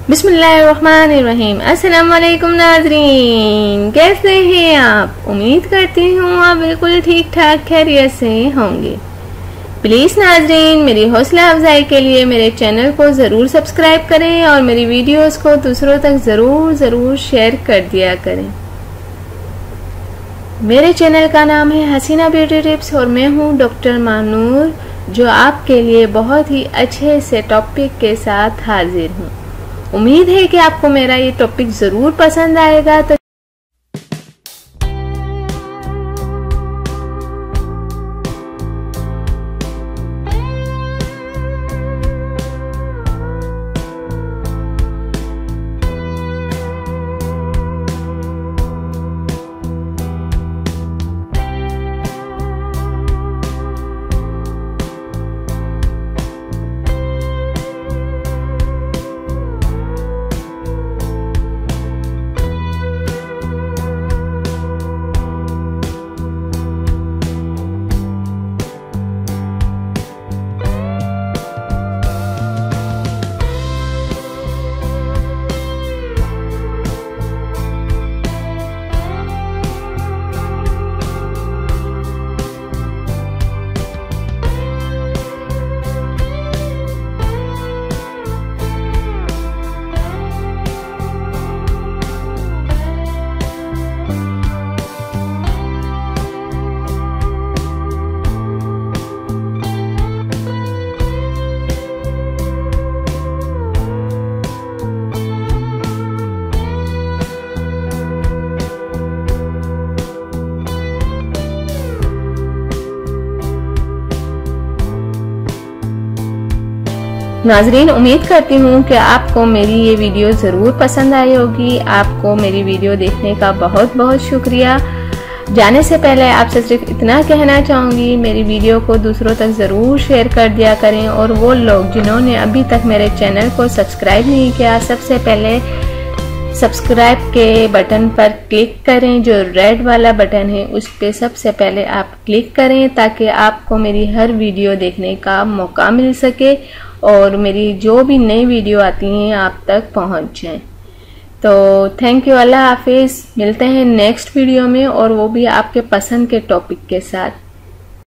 बिस्मिल्लाहिर्रहमानिर्रहीम। अस्सलाम वालेकुम नाज़रीन, कैसे हैं आप? उम्मीद करती हूँ आप बिल्कुल ठीक ठाक खैरियत से होंगे। प्लीज़ नाज़रीन, मेरी हौसला अफजाई के लिए मेरे चैनल को ज़रूर सब्सक्राइब करें और मेरी वीडियोस को दूसरों तक ज़रूर शेयर कर दिया करें। मेरे चैनल का नाम है हसीना ब्यूटी टिप्स और मैं हूँ डॉक्टर मानूर, जो आपके लिए बहुत ही अच्छे से टॉपिक के साथ हाजिर हूँ। उम्मीद है कि आपको मेरा ये टॉपिक ज़रूर पसंद आएगा। तो नाजरीन, उम्मीद करती हूँ कि आपको मेरी ये वीडियो ज़रूर पसंद आई होगी। आपको मेरी वीडियो देखने का बहुत शुक्रिया। जाने से पहले आपसे सिर्फ इतना कहना चाहूँगी, मेरी वीडियो को दूसरों तक ज़रूर शेयर कर दिया करें। और वो लोग जिन्होंने अभी तक मेरे चैनल को सब्सक्राइब नहीं किया, सबसे पहले सब्सक्राइब के बटन पर क्लिक करें। जो रेड वाला बटन है उस पर सबसे पहले आप क्लिक करें, ताकि आपको मेरी हर वीडियो देखने का मौका मिल सके और मेरी जो भी नई वीडियो आती हैं आप तक पहुंच जाएं। तो थैंक यू, अल्लाह हाफिज़। मिलते हैं नेक्स्ट वीडियो में, और वो भी आपके पसंद के टॉपिक के साथ।